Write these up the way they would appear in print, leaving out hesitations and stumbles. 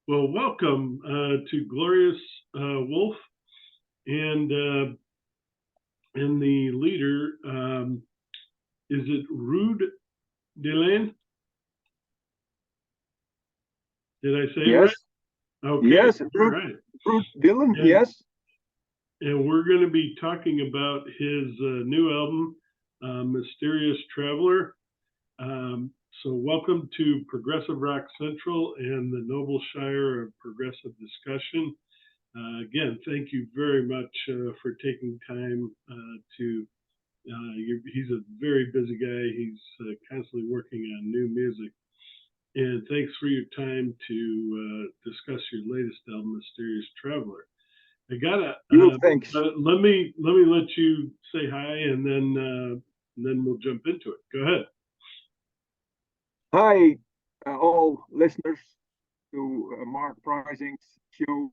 Well, welcome to Glorious Wolf and the leader. Is it Ruud Dielen? Did I say it right? Yes, Okay, yes, all right. Ruud Dielen, And yes. and we're going to be talking about his new album, Mysterious Traveler. So welcome to Progressive Rock Central and the Noble Shire of Progressive Discussion. Again, thank you very much for taking time he's a very busy guy. He's constantly working on new music. And thanks for your time to discuss your latest album, Mysterious Traveler. I gotta Thanks. let you say hi, and then we'll jump into it. Go ahead. Hi, all listeners to Mark Prising's show.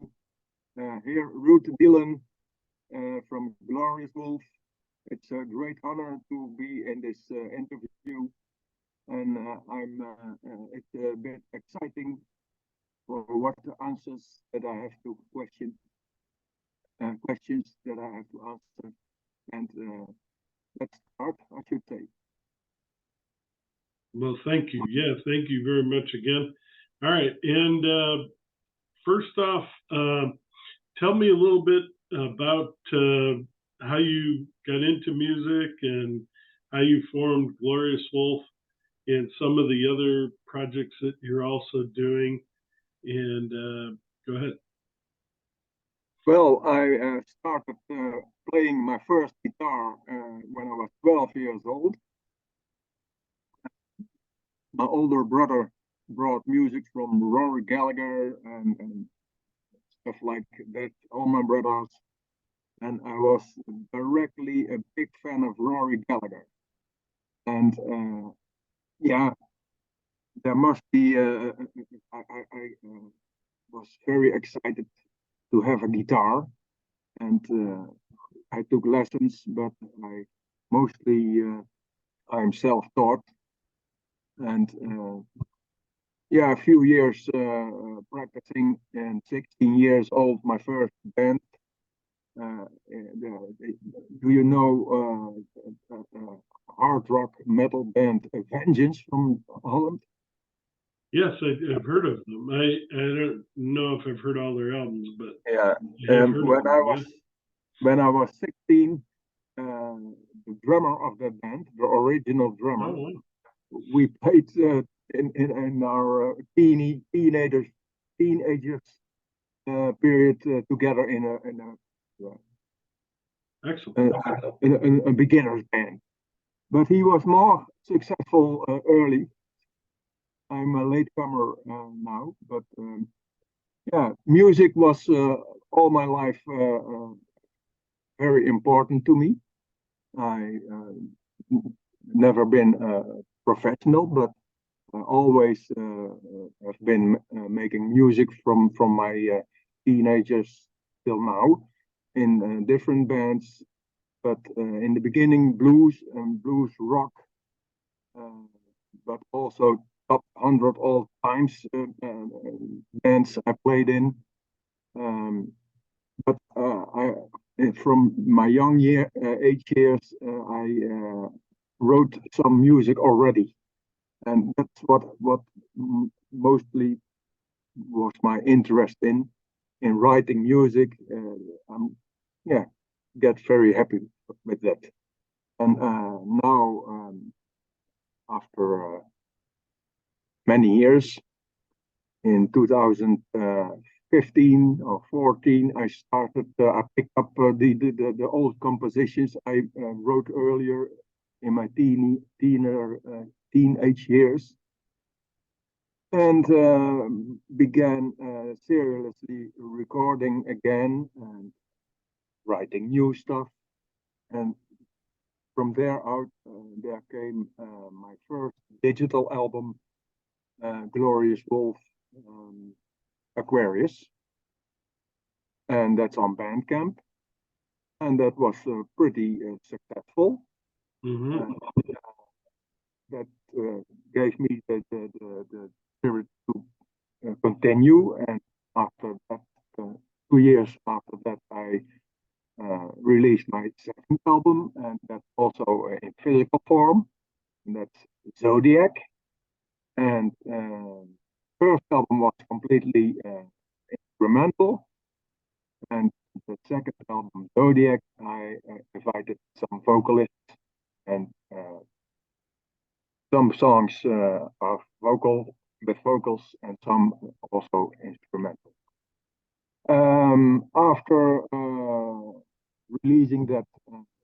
Here, Ruud Dielen from Glorious Wolf. It's a great honor to be in this interview, and it's a bit exciting for what the answers that I have to questions that I have to answer. And let's start, I should say. Well, thank you. Yeah, thank you very much again. All right, and first off, tell me a little bit about how you got into music and how you formed Glorious Wolf and some of the other projects that you're also doing. And go ahead. Well, I started playing my first guitar when I was 12 years old. My older brother brought music from Rory Gallagher and stuff like that, all my brothers. And I was directly a big fan of Rory Gallagher. And yeah, there must be, I was very excited to have a guitar. And I took lessons, but I mostly I'm self-taught. And yeah, a few years practicing, and 16 years old, my first band. Do you know hard rock metal band Vengeance from Holland? Yes, I've heard of them. I don't know if I've heard all their albums, but Yeah. I have heard of them. When I was 16, the drummer of that band, the original drummer, Oh, wow. we played in our teenagers period together Excellent. in a beginner's band. But he was more successful early. I'm a latecomer now, but yeah, music was all my life very important to me. I never been professional, but always have been making music from my teenagers till now in different bands. But in the beginning, blues and blues rock, but also top 100 all times bands I played in. But from my age years, I wrote some music already, and that's what mostly was my interest in writing music. I'm yeah, get very happy with that. And now, after many years, in 2015 or 14, I I picked up the old compositions I wrote earlier in my teenage years, and began seriously recording again and writing new stuff. And from there out, there came my first digital album, Glorious Wolf, Aquarius, and that's on Bandcamp, and that was pretty successful. Mm-hmm. That gave me the spirit to continue, and 2 years after that, I released my second album, and that's also in physical form, and that's Zodiac. And first album was completely instrumental, and the second album, Zodiac, I invited some vocalists, and some songs are vocal with vocals, and some also instrumental. After releasing that,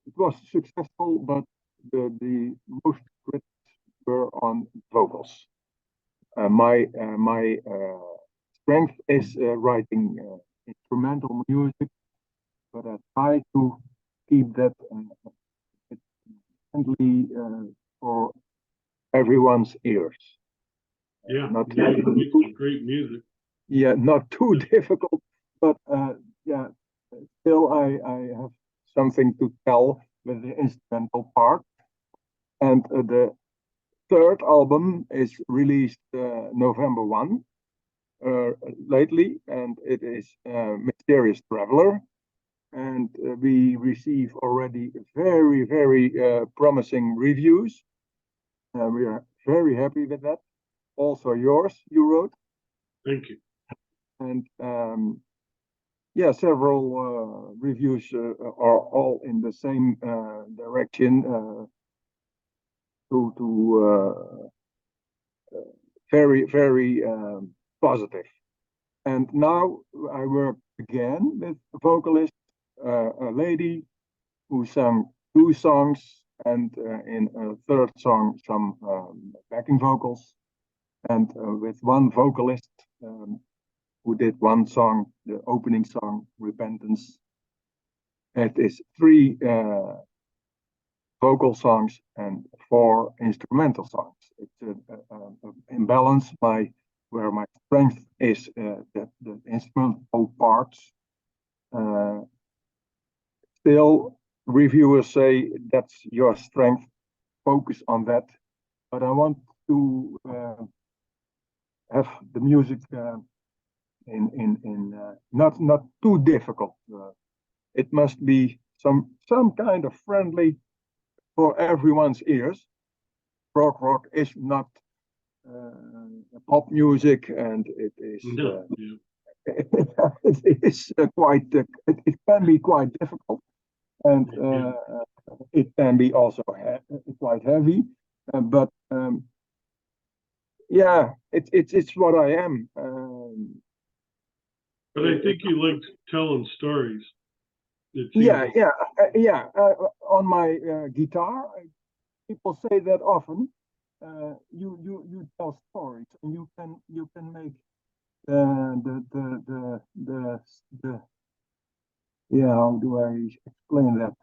it was successful, but the most critics were on vocals. My strength is writing instrumental music, but I try to keep that friendly for everyone's ears. Yeah, Not yeah, you make some great music. Yeah, not too difficult, but yeah, still I have something to tell with the instrumental part. And the third album is released November 1 lately, and it is Mysterious Traveler. And we receive already very, very promising reviews. We are very happy with that. Also yours, you wrote. Thank you. And yeah, several reviews are all in the same direction to very, very positive. And now I work again with a vocalist, a lady who sang 2 songs, and in a third song some backing vocals, and with one vocalist who did one song, the opening song, Repentance. It is 3 vocal songs and 4 instrumental songs. It's in balance where my strength is the instrumental parts. Still, reviewers say that's your strength. Focus on that. But I want to have the music in not too difficult. It must be some kind of friendly for everyone's ears. Rock is not pop music, and it is No, yeah. it is quite it can be quite difficult, and it can be also quite heavy, but yeah, it's what I am. But I think you liked telling stories. Yeah, on my guitar, people say that often. You tell stories, and you can make the yeah, how do I explain that?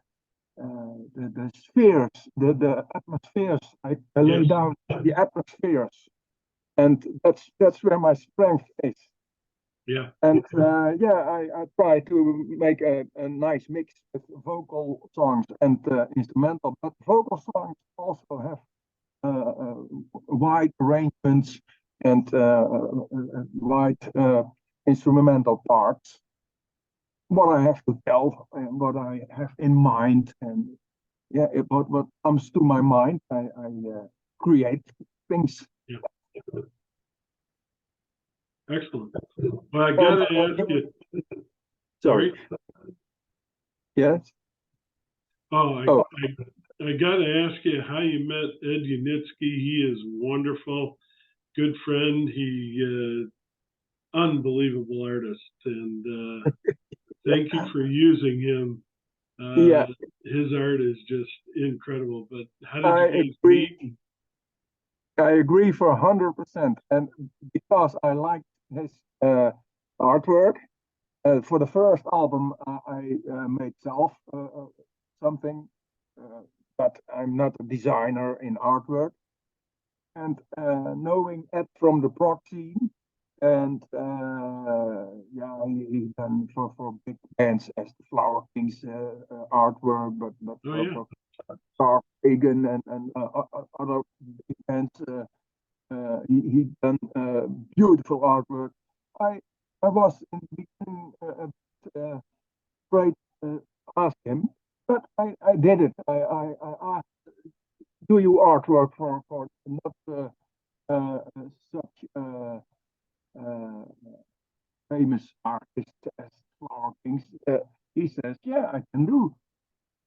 The spheres, the atmospheres. I lay Yes. down the atmospheres, and that's where my strength is. Yeah. And yeah, I try to make a nice mix with vocal songs and instrumental, but vocal songs also have wide arrangements and wide instrumental parts. What I have to tell and what I have in mind, and yeah, what comes to my mind, I create things. Yeah. Excellent. Well, I gotta ask you. Sorry. Yes. Oh, I gotta ask you how you met Ed Unitsky. He is wonderful, good friend. He unbelievable artist, and thank you for using him. Yeah, His art is just incredible. But how did I you guys agree. meet? I agree for 100%. And because I like his artwork, for the first album, I made self something, but I'm not a designer in artwork. And knowing Ed from the prog scene, and yeah, he done for big bands as the Flower Kings artwork, but Oh yeah. for Carl Pagan and other big bands, he done beautiful artwork. I was in the beginning afraid to ask him, but I did it. I asked, do you artwork for not such uh, famous artists as Flower Kings? He says, yeah, I can do.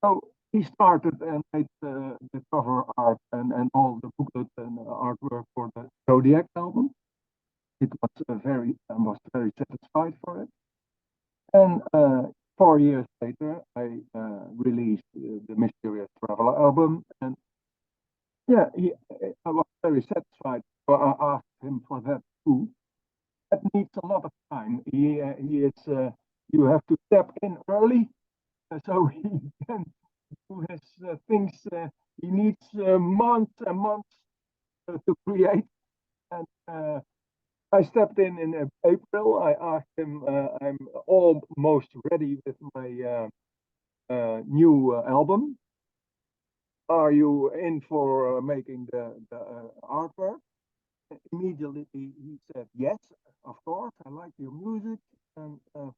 So he started and made the cover art and all the booklet and artwork for the Zodiac album. It was I was very satisfied for it. And 4 years later, I released the Mysterious Traveler album, and yeah, I was very satisfied. So I asked him for that too. That needs a lot of time. He is. You have to step in early, so he can do his things. He needs months and months to create. And I stepped in April. I asked him. I'm almost ready with my new album. Are you in for making the artwork? Immediately he said, yes, of course, I like your music. And the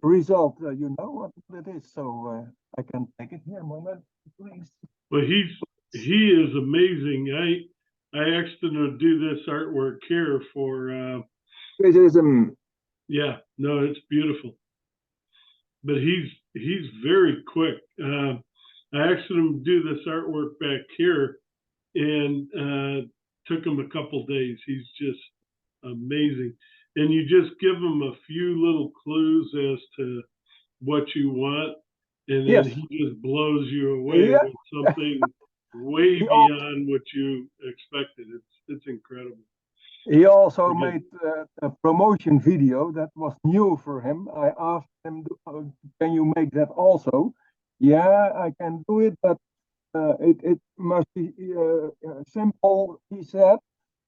result, you know what it is. So I can take it here a moment, please. Well, he is amazing. I asked him to do this artwork here for This is yeah, no, it's beautiful. But he's very quick. I asked him to do this artwork back here, and took him a couple days. He's just amazing. And you just give him a few little clues as to what you want, and then yes. he just blows you away Yeah. with something way He, beyond what you expected. It's incredible. he also Again, made a promotion video that was new for him. I asked him, can you make that also? Yeah, I can do it, but it must be simple, he said.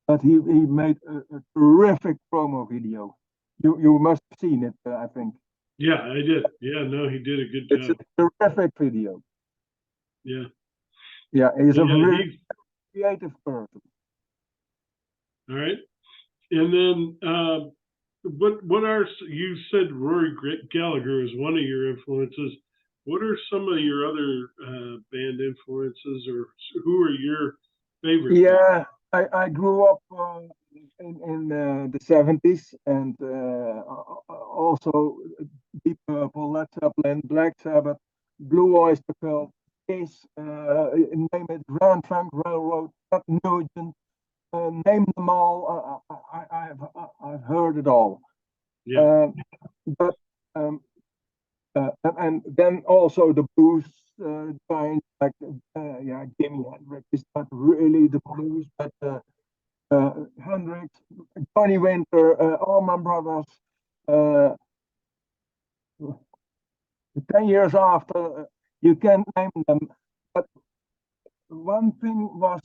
But he made a terrific promo video. You must have seen it, I think. yeah, I did. Yeah, no, he did a good It's a job. terrific video. Yeah, Yeah, he's but a yeah, very he's creative person. all right. And then what are you said Rory Gallagher is one of your influences. What are some of your other band influences, or who are your favorite bands? Yeah, I grew up in the 70s and also Deep Purple, Led Zeppelin, Black Sabbath, Blue Oyster Cult, Kiss, name it, Grand Funk Railroad, Ted Nugent, name them all. I've heard it all. Yeah, Uh, but and then also the blues giants like yeah, Jimi Hendrix is not really the blues, but Hendrix, Johnny Winter, Allman Brothers. Uh, 10 years after, you can't name them. But one thing was,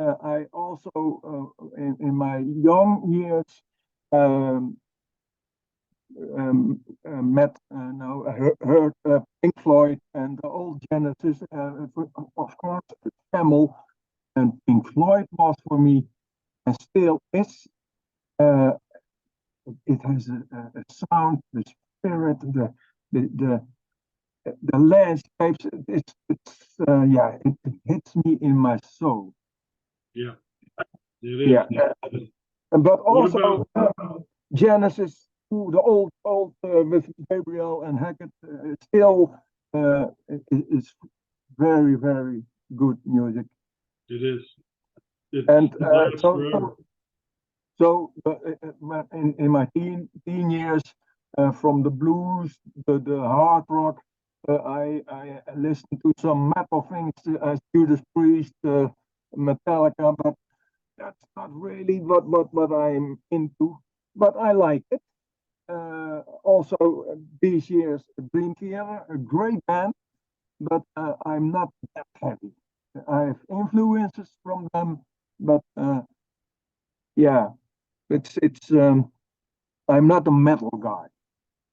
I also in my young years um, met no heard Pink Floyd and the old Genesis, of course, Camel, and Pink Floyd was for me and still is. Uh, it has a sound, the spirit, the the landscapes. Yeah, it hits me in my soul. yeah, it Yeah, is. but What about also Genesis, the old with Gabriel and Hackett, still is very good music. it is? It And lasts forever. in my teen years, from the blues, the hard rock, I listened to some metal things as Judas Priest, Metallica, but that's not really what I'm into. But I like it. Also, these years, Dream Theater, a great band, but I'm not that heavy. I have influences from them, but yeah, it's. I'm not a metal guy,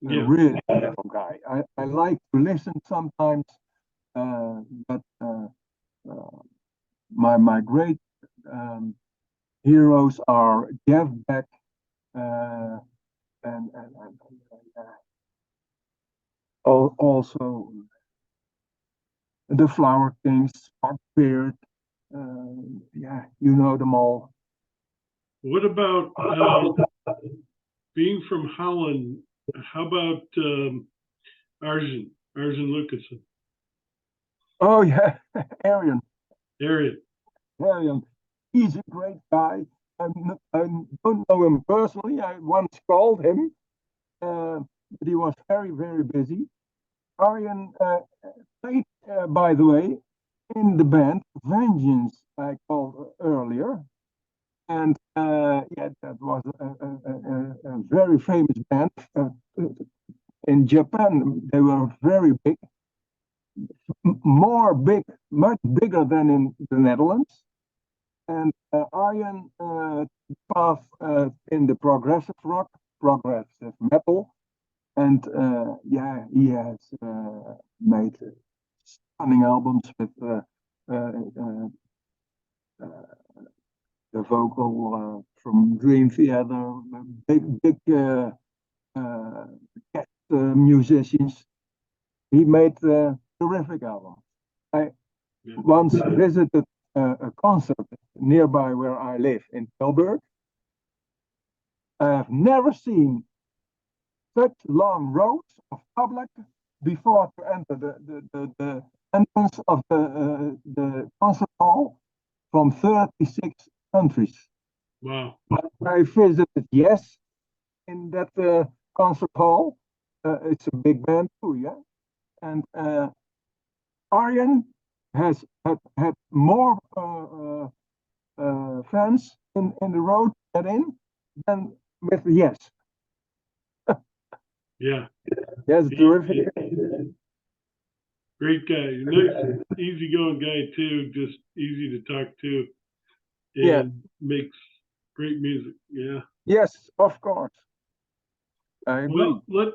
a Yeah, really metal guy. I like to listen sometimes, but my great um, heroes are Jeff Beck uh, and Also the Flower Kings, Beard. Yeah, you know them all. What about being from Holland? How about Arjen Lucassen? Oh yeah, Arian. Arian. Arian. He's a great guy. I don't know him personally. I once called him, but he was very, very busy. Arian played, by the way, in the band Vengeance I called earlier. And yeah, that was a very famous band. In Japan, they were very big, more big, much bigger than in the Netherlands. And Arjen path in the progressive rock, progressive metal, and yeah, he has made stunning albums with the vocal from Dream Theater, big guest musicians. He made terrific albums. I once visited a concert nearby where I live in Tilburg. I have never seen such long rows of public before to enter the entrance of the concert hall from 36 countries. Wow. I visited Yes in that concert hall. It's a big band too, yeah. And Arjen has had more fans in the road than with Yes. Yeah. Yes, terrific. Great guy. Nice, easygoing guy too. Just easy to talk to, and Yeah. makes great music. Yeah. Yes, of course. I agree. Well,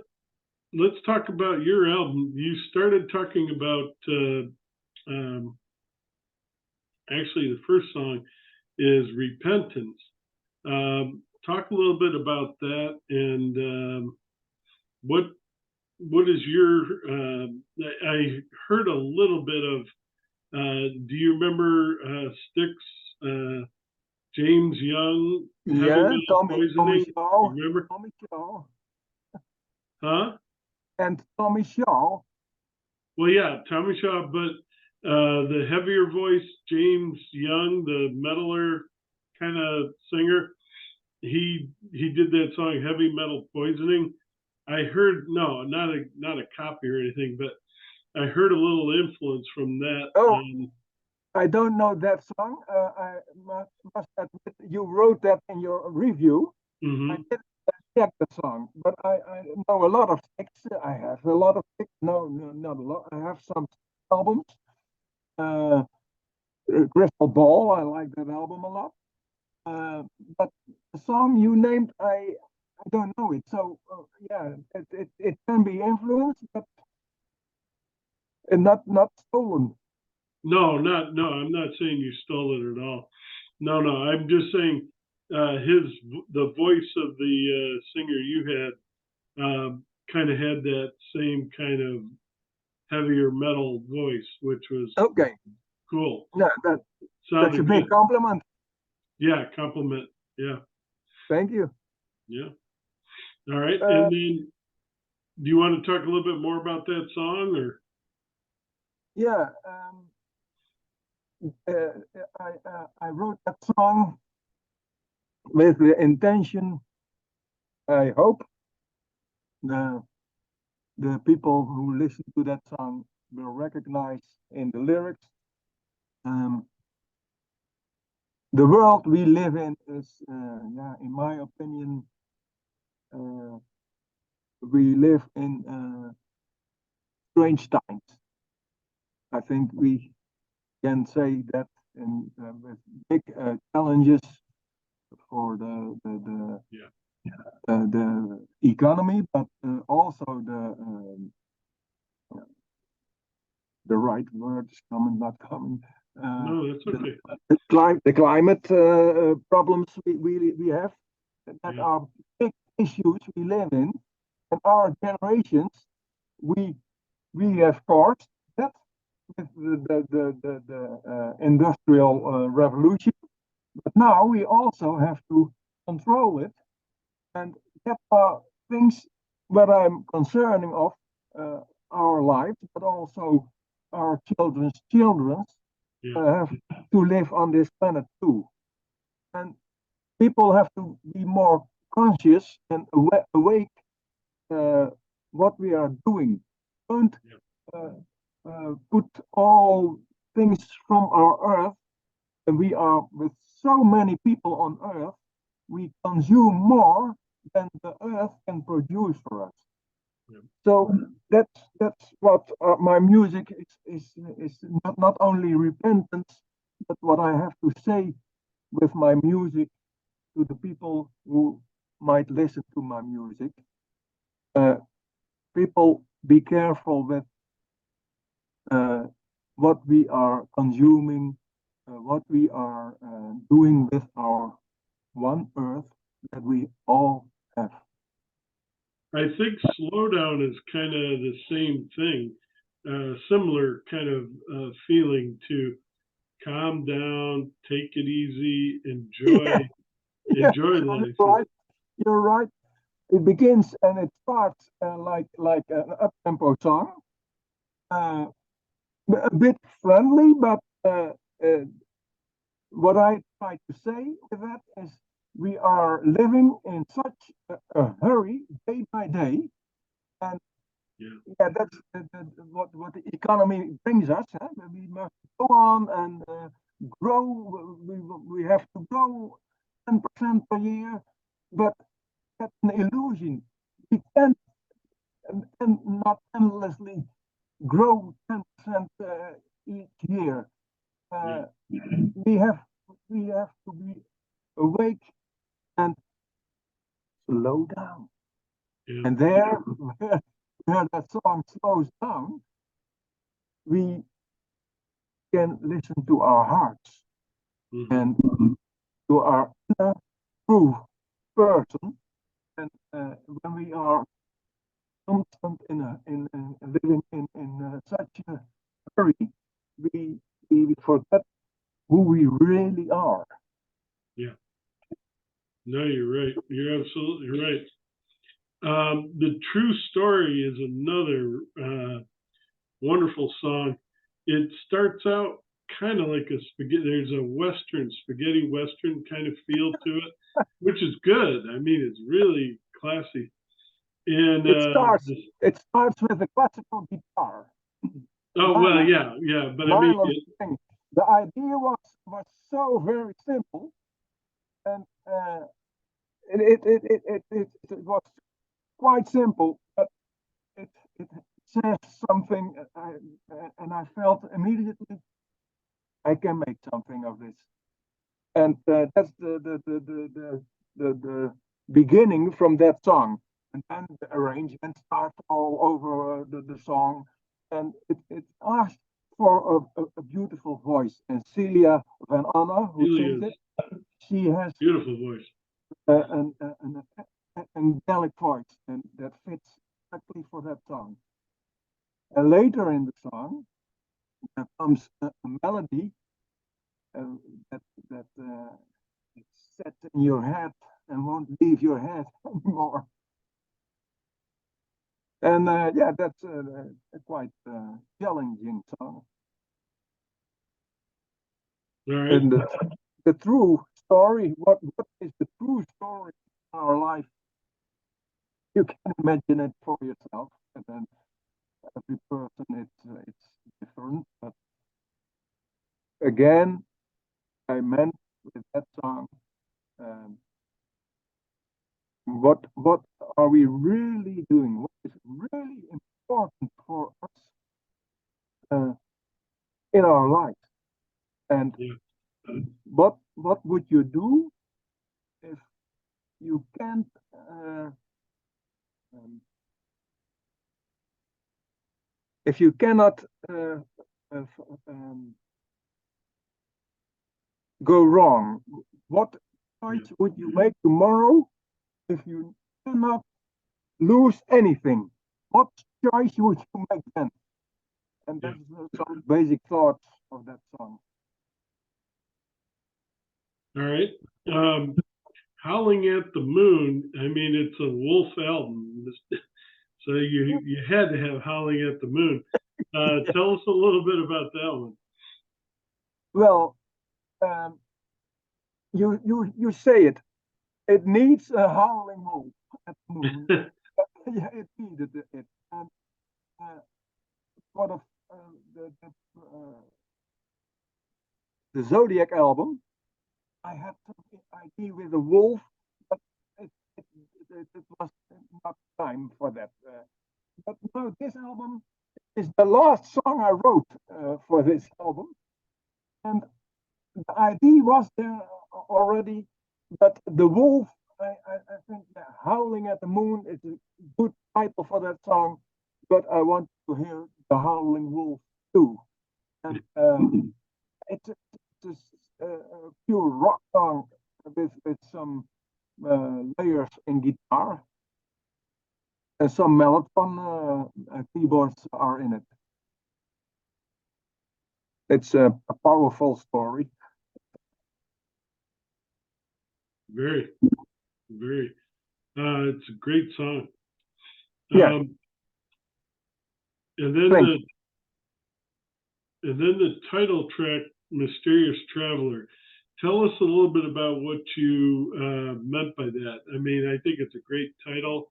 let's talk about your album. You started talking about actually the first song is Repentance. Talk a little bit about that and what is your I heard a little bit of do you remember Styx, James Young, Heavy Yeah, Metal Poisoning? Shaw, Remember? Tommy Shaw, Huh? and Tommy Shaw. Well, yeah, Tommy Shaw, but the heavier voice, James Young, the metaler kind of singer, he did that song "Heavy Metal Poisoning." I heard not a copy or anything, but I heard a little influence from that. Oh, I don't know that song. I must admit, you wrote that in your review. I Mhm. didn't check the song, but I know a lot of Styx. I have a lot of Styx. No, not a lot. I have some albums. Uh, Crystal Ball, I like that album a lot. Uh, but the song you named, I don't know it. So yeah, it can be influenced, but not stolen. No. I'm not saying you stole it at all. No. I'm just saying the voice of the singer you had kind of had that same kind of heavier metal voice, which was Okay, cool. no, that's a Sounded big good. compliment. Yeah, compliment. Yeah, Thank you. yeah. All right. Uh, And then, do you want to talk a little bit more about that song, or? yeah, I wrote that song with the intention. I hope the the people who listen to that song will recognize in the lyrics. Um, the world we live in is, yeah, in my opinion, uh, we live in strange times. I think we can say that in with big challenges for Yeah. the economy, but also the right word is coming, not coming. No, that's okay. The climate problems we have that Yeah. are big issues we live in, and our generations we have caused that with the industrial revolution, but now we also have to control it, and that are things that I'm concerning of our lives, but also our children's children have to live on this planet too, and people have to be more conscious and awake what we are doing. Don't put all things from our earth, and we are with so many people on earth, we consume more than the earth can produce for us. So that's what my music is not only repentance, but what I have to say with my music to the people who might listen to my music. People, be careful with what we are consuming, what we are doing with our one earth that we all have. I think slowdown is kind of the same thing, similar kind of feeling to calm down, take it easy, enjoy Yeah, enjoy you're life. right. You're right. It begins and it starts like an up-tempo song, uh, a bit friendly, but what I try to say with that is we are living in such a hurry day by day, and yeah, that's what the economy brings us. Huh? We must go on and grow. We have to grow 10% per year, but that's an illusion. We can't and not endlessly grow 10% each year. We have we have to be awake and slow down. And there, where that song slows down, we can listen to our hearts and to our inner true person. And when we are constant in living in such a hurry, we forget who we really are. Yeah. No, you're right. You're absolutely right. The True Story is another wonderful song. It starts out kind of like a spaghetti. There's a Western, spaghetti Western kind of feel to it, which is good. I mean, it's really classy. And it starts with a classical guitar. Oh well, yeah, but I mean, the idea was so very simple, and it was quite simple, but it says something, and I felt immediately I can make something of this, and that's the beginning from that song, and then the arrangement starts all over the song, and it asks for a beautiful voice, and Celia Van Anna, who sings it, she has beautiful voice, an angelic voice, and that fits exactly for that song. And later in the song, there comes a melody that it's set in your head and won't leave your head anymore. And yeah, that's a quite challenging song. Right. And the true story, what is the true story in our life? You can imagine it for yourself, and then every person it's different. But again, I meant with that song, um, what are we really doing? What is really important for us in our life? And what would you do if you can't if you cannot go wrong? What choice would you make tomorrow if you cannot lose anything? what choice would you make then? And Yeah. that's some basic thoughts of that song. All right. Howling at the Moon. I mean, it's a Wolf album, so you had to have Howling at the Moon. Tell us a little bit about that one. Well, um, you say it. It needs a howling wolf at the moon. Yeah, it needed it. And for the Zodiac album, I had some idea with a wolf, but it, it, it was not time for that. But no, this album is the last song I wrote for this album, and the idea was there already, but the wolf. I think Howling at the Moon is a good title for that song, but I want to hear the Howling Wolf too. And it's a pure rock song with some layers in guitar and some mellotron keyboards are in it. It's a powerful story. Very, very. It's a great song. Yeah. And then the title track, "Mysterious Traveler." Tell us a little bit about what you meant by that. I mean, I think it's a great title.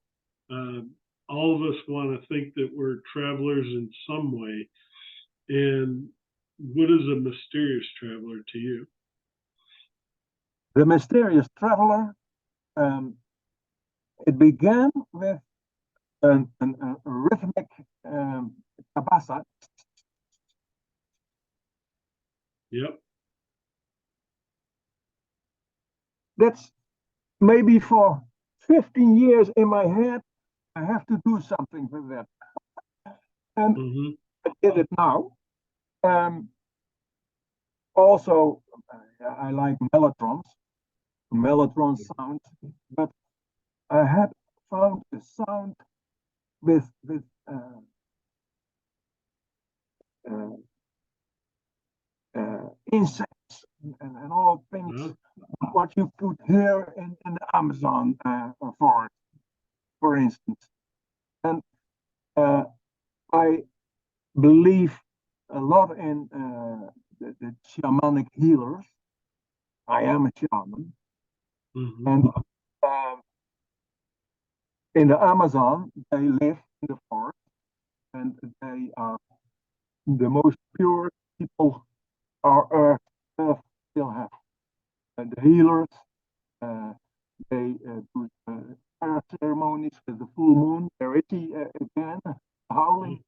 All of us want to think that we're travelers in some way. And what is a mysterious traveler to you? The Mysterious Traveler. Um, it began with a rhythmic tabasa. Yep. That's maybe for 15 years in my head. I have to do something with that. And Mm-hmm. I did it now. Um, Also, I like mellotron sounds, but I had found a sound with uh, insects and all things what you could hear in the Amazon forest, for instance. And I believe a lot in the shamanic healers. I am a shaman, Mm-hmm. and in the Amazon they live in the forest, and they are the most pure people our earth still have. And the healers, uh, they do prayer ceremonies with the full moon. There is he again, howling.